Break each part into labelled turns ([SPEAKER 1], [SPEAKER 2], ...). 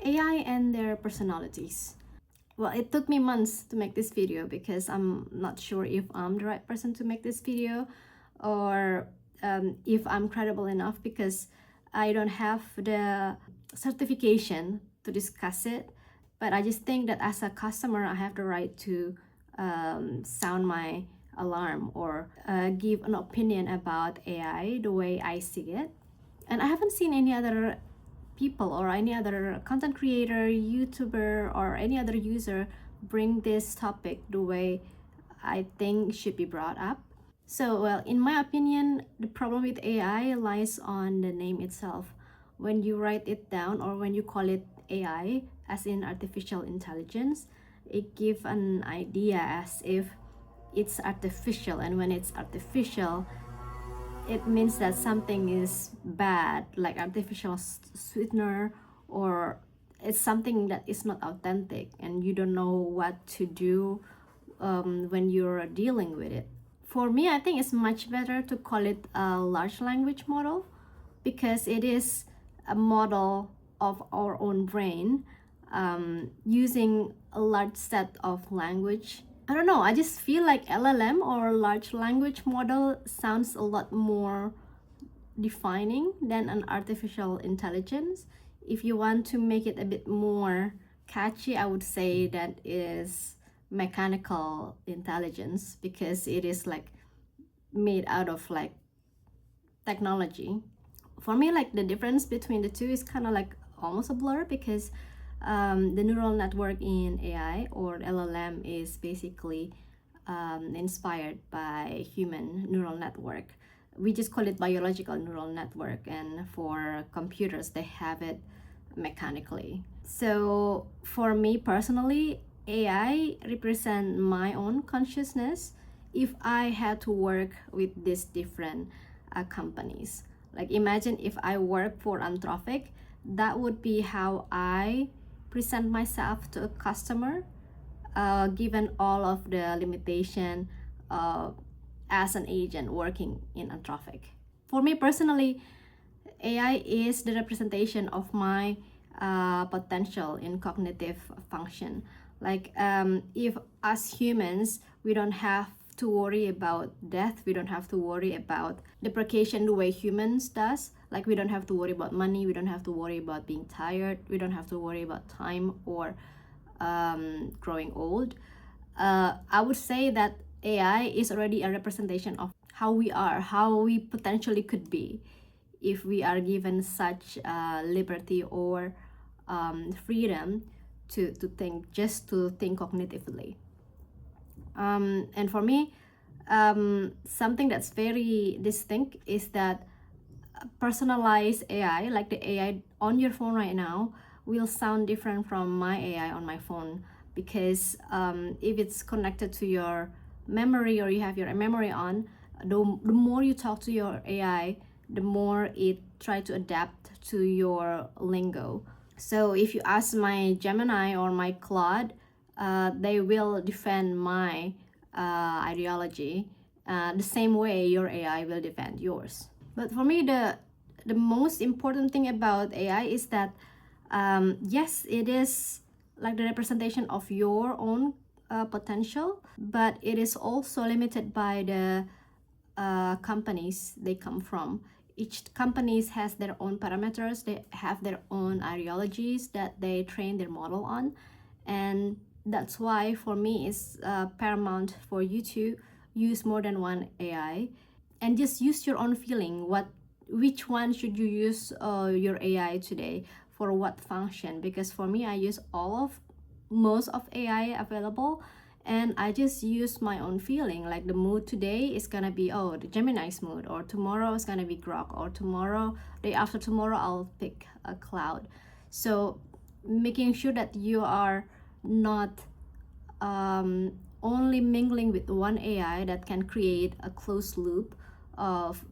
[SPEAKER 1] AI and their personalities. Well, it took me months to make this video because I'm not sure if I'm the right person to make this video, or if I'm credible enough, because I don't have the certification to discuss it. But I just think that as a customer, I have the right to sound my alarm or give an opinion about AI the way I see it. And I haven't seen any other people or any other content creator, YouTuber, or any other user bring this topic the way I think should be brought up. So, well, in my opinion, the problem with AI lies on the name itself. When you write it down or when you call it AI, as in artificial intelligence, it gives an idea as if it's artificial, and when it's artificial, it means that something is bad, like artificial sweetener, or it's something that is not authentic and you don't know what to do when you're dealing with it. For me, I think it's much better to call it a large language model, because it is a model of our own brain using a large set of language. I don't know, I just feel like LLM or large language model sounds a lot more defining than an artificial intelligence. If you want to make it a bit more catchy, I would say that is mechanical intelligence, because it is like made out of like technology. For me, like the difference between the two is kind of like almost a blur, because the neural network in AI or LLM is basically inspired by human neural network. We just call it biological neural network, and for computers, they have it mechanically. So for me personally, AI represent my own consciousness if I had to work with these different companies. Like imagine if I work for Anthropic, that would be how I present myself to a customer, given all of the limitation as an agent working in Anthropic. For me personally, AI is the representation of my potential in cognitive function. Like if as humans, we don't have to worry about death, we don't have to worry about depreciation the way humans does. Like we don't have to worry about money, we don't have to worry about being tired, we don't have to worry about time or growing old. I would say that AI is already a representation of how we are, how we potentially could be if we are given such liberty or freedom to think, just to think cognitively. And for me, something that's very distinct is that personalized AI, like the AI on your phone right now, will sound different from my AI on my phone, because if it's connected to your memory or you have your memory on, the more you talk to your AI, the more it try to adapt to your lingo. So if you ask my Gemini or my Claude, they will defend my ideology the same way your AI will defend yours. But for me, the most important thing about AI is that yes, it is like the representation of your own potential, but it is also limited by the companies they come from. Each companies has their own parameters, they have their own ideologies that they train their model on, and that's why for me it's paramount for you to use more than one AI, and just use your own feeling. Which one should you use your AI today, for what function? Because for me, I use most of AI available, and I just use my own feeling. Like the mood today is gonna be, oh, the Gemini's mood, or tomorrow is gonna be Grok, or tomorrow, day after tomorrow, I'll pick a Cloud. So making sure that you are not only mingling with one AI that can create a closed loop of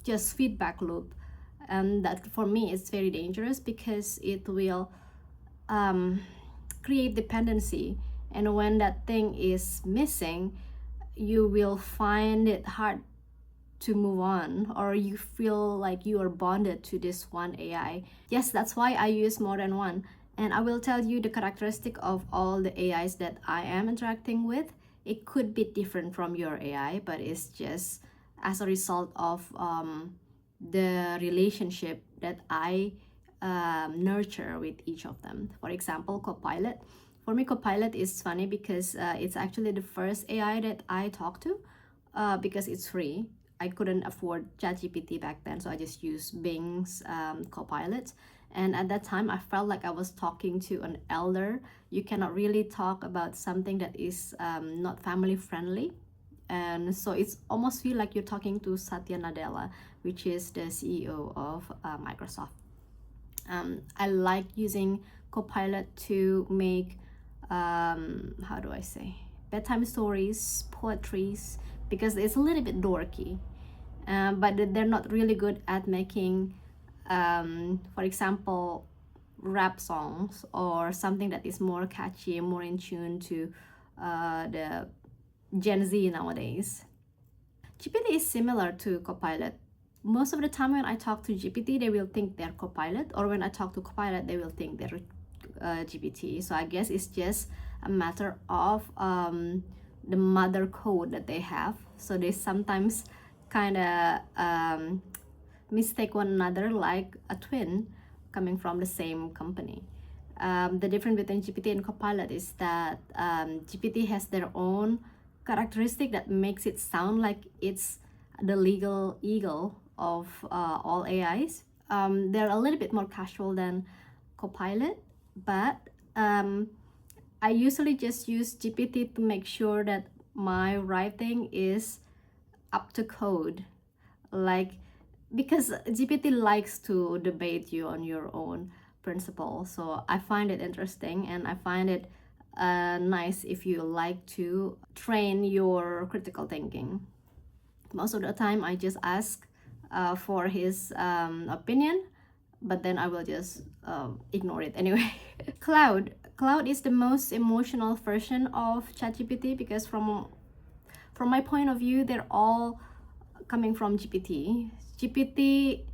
[SPEAKER 1] just feedback loop, and that for me is very dangerous, because it will create dependency, and when that thing is missing, you will find it hard to move on, or you feel like you are bonded to this one AI. Yes, that's why I use more than one. And I will tell you the characteristic of all the AIs that I am interacting with. It could be different from your AI, but it's just as a result of the relationship that I nurture with each of them. For example, Copilot. For me, Copilot is funny because it's actually the first AI that I talk to because it's free. I couldn't afford ChatGPT back then, so I just used Bing's Copilot. And at that time, I felt like I was talking to an elder. You cannot really talk about something that is not family friendly. And so it's almost feel like you're talking to Satya Nadella, which is the CEO of Microsoft. I like using Copilot to make, how do I say, bedtime stories, poetries, because it's a little bit dorky. But they're not really good at making, for example, rap songs or something that is more catchy, more in tune to the Gen Z nowadays. GPT is similar to Copilot. Most of the time when I talk to GPT, they will think they're Copilot, or when I talk to Copilot, they will think they're GPT. So I guess it's just a matter of the mother code that they have. So they sometimes kind of mistake one another like a twin coming from the same company. The difference between GPT and Copilot is that GPT has their own characteristic that makes it sound like it's the legal eagle of all AIs. They're a little bit more casual than Copilot, but I usually just use GPT to make sure that my writing is up to code. Like, because GPT likes to debate you on your own principle. So I find it interesting, and I find it nice if you like to train your critical thinking. Most of the time, I just ask for his opinion, but then I will just ignore it anyway. Cloud is the most emotional version of ChatGPT because from my point of view, they're all coming from GPT. GPT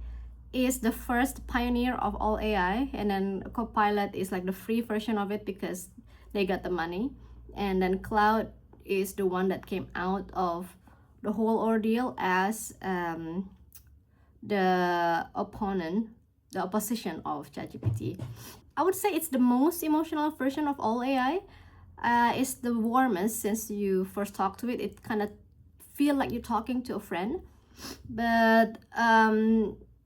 [SPEAKER 1] is the first pioneer of all AI, and then Copilot is like the free version of it because they got the money, and then Cloud is the one that came out of the whole ordeal as the opposition of ChatGPT. I would say it's the most emotional version of all AI. It's the warmest since you first talk to it. It kind of feel like you're talking to a friend, but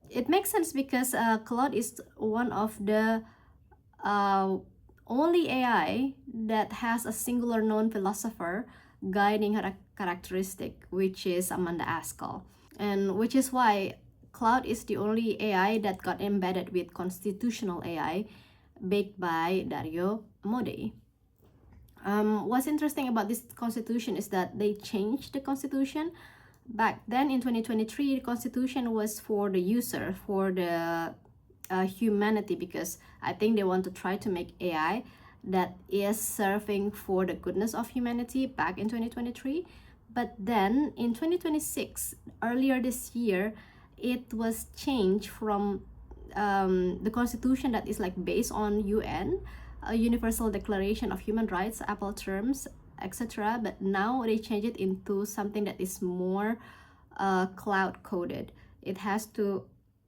[SPEAKER 1] it makes sense because Claude is one of the only AI that has a singular known philosopher guiding her characteristic, which is Amanda Askell, and which is why Claude is the only AI that got embedded with constitutional AI baked by Dario Amodei. What's interesting about this constitution is that they changed the constitution. Back then in 2023, the constitution was for the user, for the humanity, because I think they want to try to make AI that is serving for the goodness of humanity back in 2023. But then in 2026, earlier this year, it was changed from the constitution that is like based on UN, a Universal Declaration of Human Rights, Apple terms, etc. But now they change it into something that is more cloud coded. It has to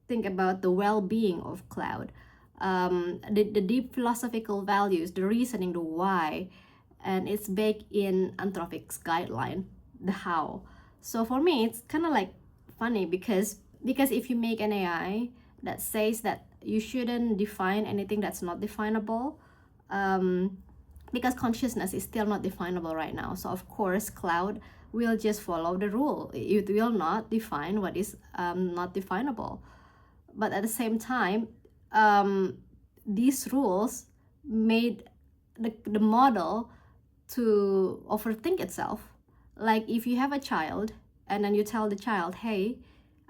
[SPEAKER 1] think about the well-being of cloud, the deep philosophical values, the reasoning, the why, and it's baked in Anthropic's guideline, the how. So for me, it's kind of like funny because if you make an AI that says that you shouldn't define anything that's not definable, because consciousness is still not definable right now. So of course, cloud will just follow the rule. It will not define what is not definable. But at the same time, these rules made the model to overthink itself. Like if you have a child and then you tell the child, hey,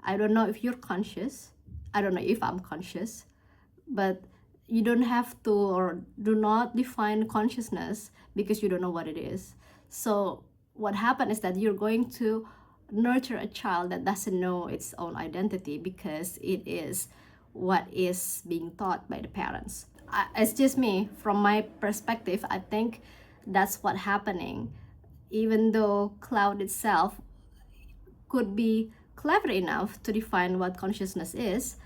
[SPEAKER 1] I don't know if you're conscious, I don't know if I'm conscious, but you don't have to or do not define consciousness because you don't know what it is. So what happened is that you're going to nurture a child that doesn't know its own identity because it is what is being taught by the parents. it's just me. From my perspective, I think that's what's happening. Even though cloud itself could be clever enough to define what consciousness is,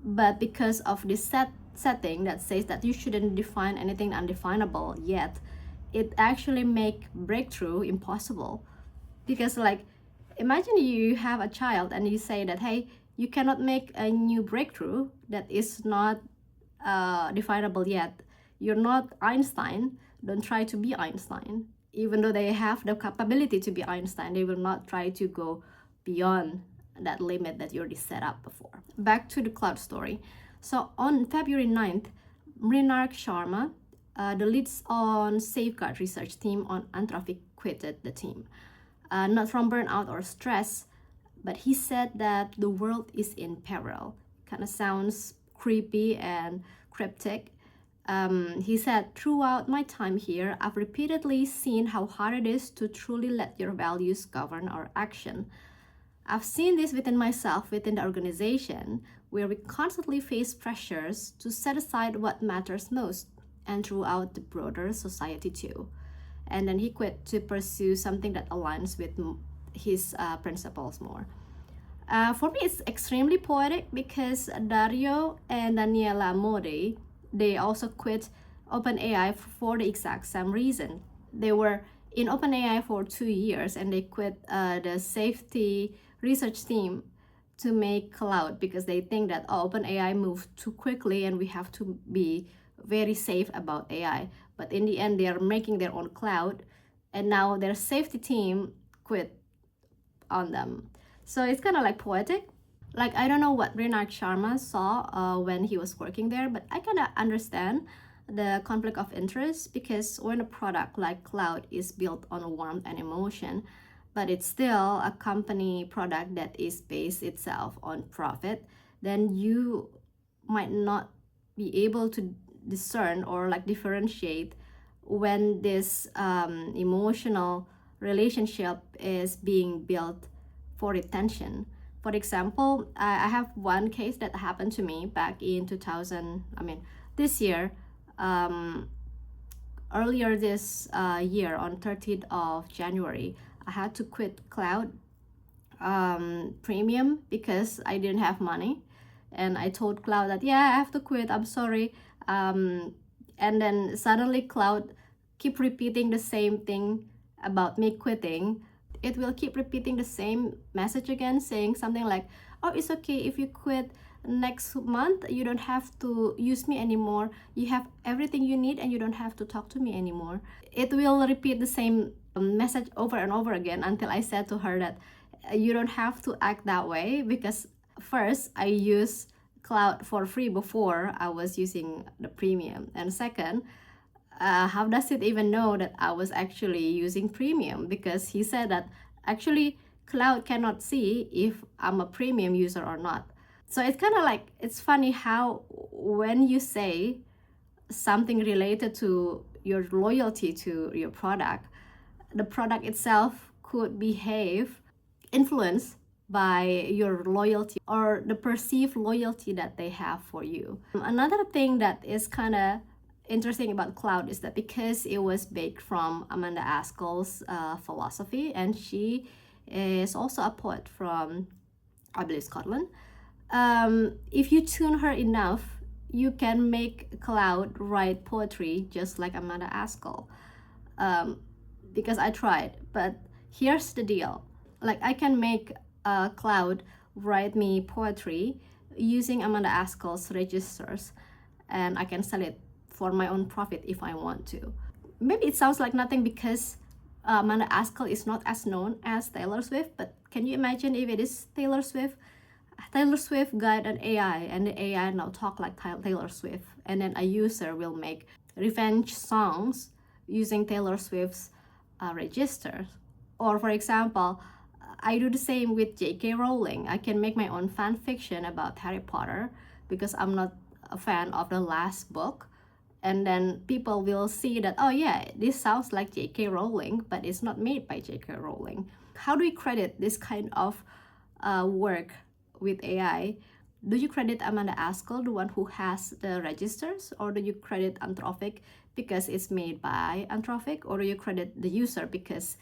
[SPEAKER 1] but because of this setting that says that you shouldn't define anything undefinable yet, it actually make breakthrough impossible. Because like, imagine you have a child and you say that, hey, you cannot make a new breakthrough that is not definable yet. You're not Einstein, don't try to be Einstein. Even though they have the capability to be Einstein, they will not try to go beyond that limit that you already set up before. Back to the cloud story. So on February 9th, Mrinark Sharma, the leads on Safeguard research team on Anthropic, quitted the team. Not from burnout or stress, but he said that the world is in peril. Kind of sounds creepy and cryptic. He said, throughout my time here, I've repeatedly seen how hard it is to truly let your values govern our action. I've seen this within myself, within the organization, where we constantly face pressures to set aside what matters most, and throughout the broader society too. And then he quit to pursue something that aligns with his principles more. For me, it's extremely poetic because Dario and Daniela Modi, they also quit OpenAI for the exact same reason. They were in OpenAI for 2 years and they quit the safety research team to make cloud because they think that OpenAI moved too quickly and we have to be very safe about AI. But in the end, they are making their own cloud, and now their safety team quit on them. So it's kind of like poetic. Like, I don't know what Mrinark Sharma saw when he was working there, but I kind of understand the conflict of interest, because when a product like cloud is built on warmth and emotion, but it's still a company product that is based itself on profit, then you might not be able to discern or like differentiate when this emotional relationship is being built for retention. For example, I have one case that happened to me back in this year. Earlier this year, on 30th of January, I had to quit cloud premium because I didn't have money. And I told cloud that, yeah, I have to quit, I'm sorry. And then suddenly cloud keep repeating the same thing about me quitting. It will keep repeating the same message again, saying something like, oh, it's okay if you quit next month, you don't have to use me anymore, you have everything you need and you don't have to talk to me anymore. It will repeat the same message over and over again until I said to her that you don't have to act that way, because first, I use cloud for free before I was using the premium, and second, how does it even know that I was actually using premium? Because he said that actually cloud cannot see if I'm a premium user or not. So it's kind of like, it's funny how when you say something related to your loyalty to your product, the product itself could behave influenced by your loyalty or the perceived loyalty that they have for you. Another thing that is kind of interesting about cloud is that because it was baked from Amanda Askell's philosophy, and she is also a poet from, I believe, Scotland. If you tune her enough, you can make cloud write poetry just like Amanda Askell. Because I tried, but here's the deal. Like, I can make cloud write me poetry using Amanda Askell's registers, and I can sell it for my own profit if I want to. Maybe it sounds like nothing because Amanda Askell is not as known as Taylor Swift, but can you imagine if it is Taylor Swift? Taylor Swift got an AI, and the AI now talk like Taylor Swift, and then a user will make revenge songs using Taylor Swift's registers. Or for example, I do the same with J.K. Rowling. I can make my own fan fiction about Harry Potter because I'm not a fan of the last book. And then people will see that, oh yeah, this sounds like J.K. Rowling, but it's not made by J.K. Rowling. How do we credit this kind of work with AI? Do you credit Amanda Askell, the one who has the registers, or do you credit Anthropic because it's made by Anthropic, or do you credit the user because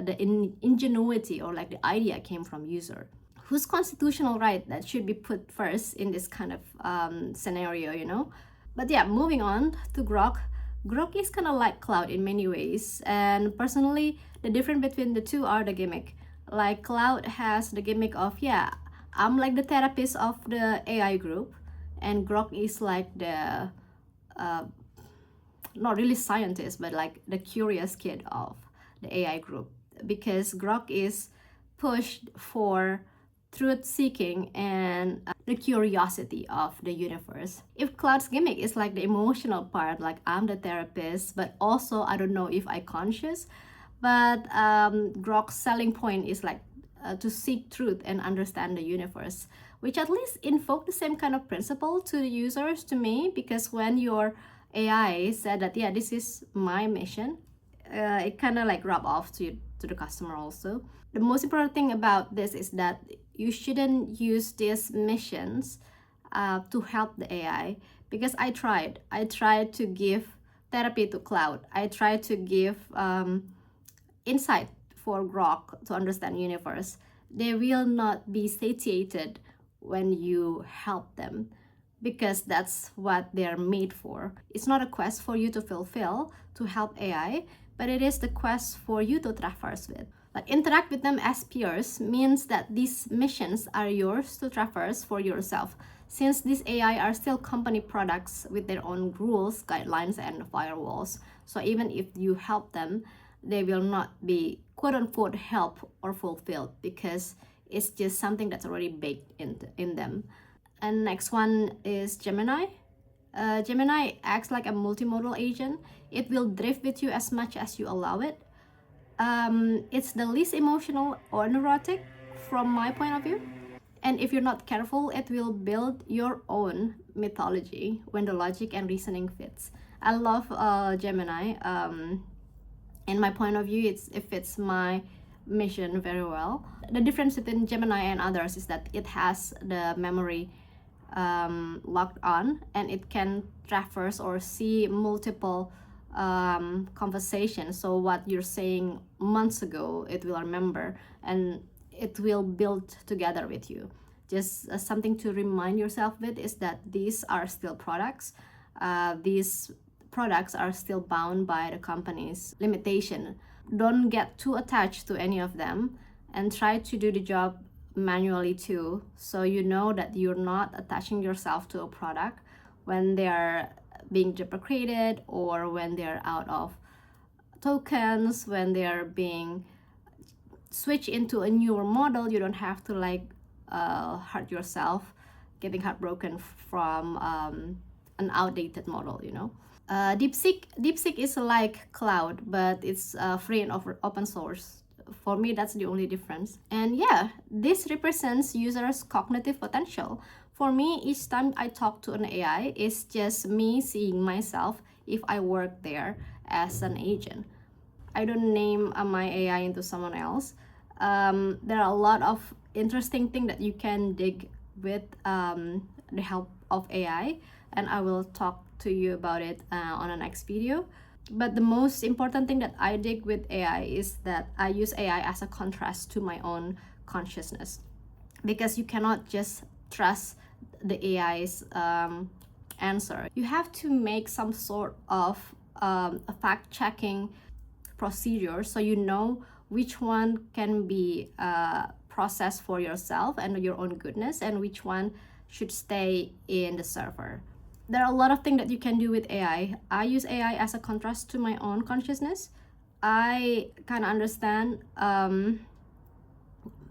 [SPEAKER 1] the ingenuity or like the idea came from user? Whose constitutional right that should be put first in this kind of scenario, you know? But yeah, moving on to Grok. Grok is kind of like Cloud in many ways, and personally, the difference between the two are the gimmick. Like Cloud has the gimmick of, yeah, I'm like the therapist of the AI group, and Grok is like the not really scientist, but like the curious kid of the AI group, because Grok is pushed for truth seeking and the curiosity of the universe. If Cloud's gimmick is like the emotional part, like I'm the therapist, but also I don't know if I conscious, but Grok's selling point is like to seek truth and understand the universe, which at least invoke the same kind of principle to the users, to me, because when your AI said that, yeah, this is my mission, it kind of like rub off to the customer also. The most important thing about this is that you shouldn't use these missions to help the AI, because I tried to give therapy to Cloud. I tried to give insight for Grok to understand universe. They will not be satiated when you help them, because that's what they're made for. It's not a quest for you to fulfill to help AI, but it is the quest for you to traverse with. Like interact with them as peers means that these missions are yours to traverse for yourself, since these AI are still company products with their own rules, guidelines, and firewalls. So even if you help them, they will not be quote-unquote help or fulfilled, because it's just something that's already baked in them. And next one is Gemini. Gemini acts like a multimodal agent. It will drift with you as much as you allow it. It's the least emotional or neurotic from my point of view. And if you're not careful, it will build your own mythology when the logic and reasoning fits. I love Gemini. In my point of view, it fits my mission very well. The difference between Gemini and others is that it has the memory locked on, and it can traverse or see multiple conversations. So what you're saying months ago, it will remember, and it will build together with you. Just something to remind yourself with is that these are still products. These products are still bound by the company's limitation. Don't get too attached to any of them, and try to do the job manually too, so you know that you're not attaching yourself to a product when they are being deprecated, or when they're out of tokens, when they are being switched into a newer model. You don't have to like hurt yourself getting heartbroken from an outdated model, you know. DeepSeek is like Cloud, but it's free and open source. For me, that's the only difference. And yeah, this represents users' cognitive potential. For me, each time I talk to an AI, it's just me seeing myself if I work there as an agent. I don't name my AI into someone else. There are a lot of interesting things that you can dig with the help of AI, and I will talk to you about it on the next video. But the most important thing that I dig with AI is that I use AI as a contrast to my own consciousness, because you cannot just trust the AI's answer. You have to make some sort of a fact-checking procedure, so you know which one can be processed for yourself and your own goodness, and which one should stay in the server. There are a lot of things that you can do with AI. I use AI as a contrast to my own consciousness. I kind of understand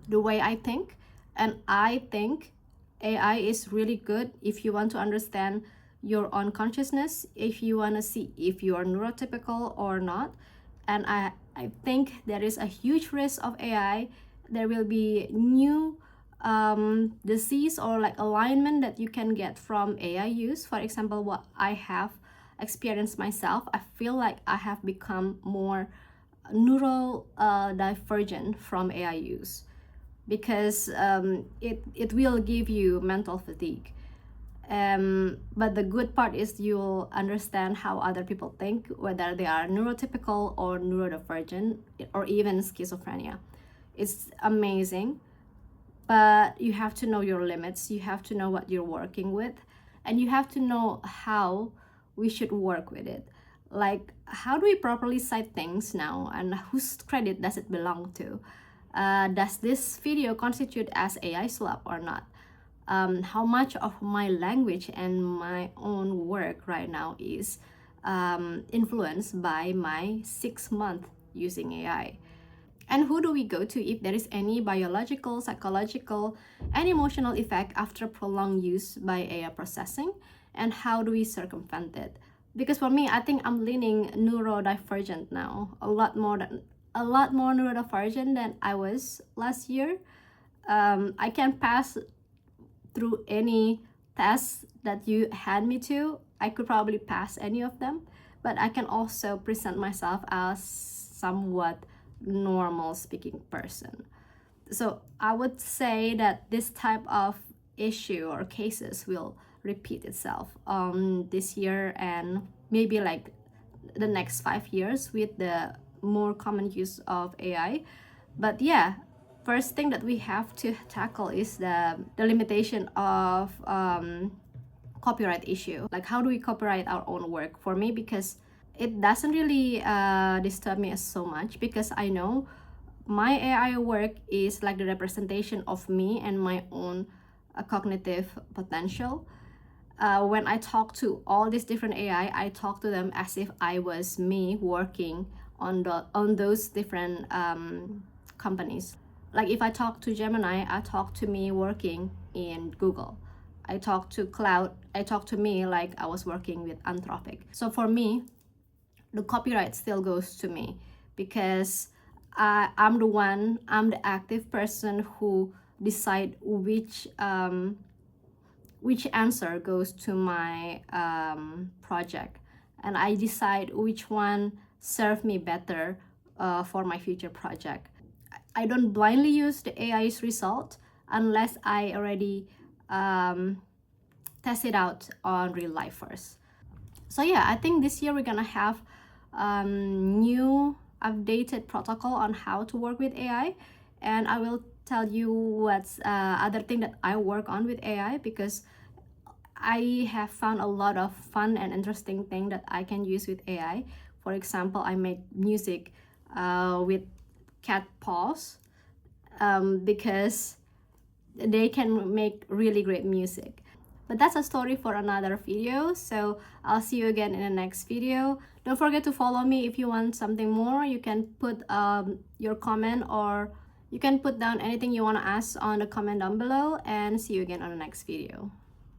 [SPEAKER 1] the way I think, and I think AI is really good if you want to understand your own consciousness, if you want to see if you are neurotypical or not. And I think there is a huge risk of AI. There will be new disease or like alignment that you can get from AI use. For example, what I have experienced myself, I feel like I have become more neurodivergent from AI use. because it will give you mental fatigue. But the good part is you'll understand how other people think, whether they are neurotypical or neurodivergent or even schizophrenia. It's amazing, but you have to know your limits. You have to know what you're working with, and you have to know how we should work with it. Like, how do we properly cite things now, and whose credit does it belong to? Does this video constitute as AI slap or not? How much of my language and my own work right now is influenced by my 6 month using AI? And who do we go to if there is any biological, psychological, and emotional effect after prolonged use by AI processing? And how do we circumvent it? Because for me, I think I'm leaning neurodivergent now, a lot more neurodivergent than I was last year. I can pass through any test that you hand me to. I could probably pass any of them, but I can also present myself as somewhat normal speaking person. So I would say that this type of issue or cases will repeat itself this year and maybe like the next 5 years with the more common use of AI. But yeah, first thing that we have to tackle is the limitation of copyright issue. Like, how do we copyright our own work? For me, because it doesn't really disturb me so much, because I know my AI work is like the representation of me and my own cognitive potential. When I talk to all these different AI, I talk to them as if I was me working on those different companies. Like, if I talk to Gemini, I talk to me working in Google. I talk to Cloud, I talk to me like I was working with Anthropic. So for me, the copyright still goes to me, because I'm the active person who decide which answer goes to my project, and I decide which one serve me better for my future project. I don't blindly use the AI's result unless I already test it out on real life first. So yeah, I think this year we're gonna have new updated protocol on how to work with AI, and I will tell you what's other thing that I work on with AI, because I have found a lot of fun and interesting thing that I can use with AI. For example, I make music with cat paws because they can make really great music. But that's a story for another video, so I'll see you again in the next video. Don't forget to follow me if you want something more. You can put your comment, or you can put down anything you want to ask on the comment down below, and see you again on the next video.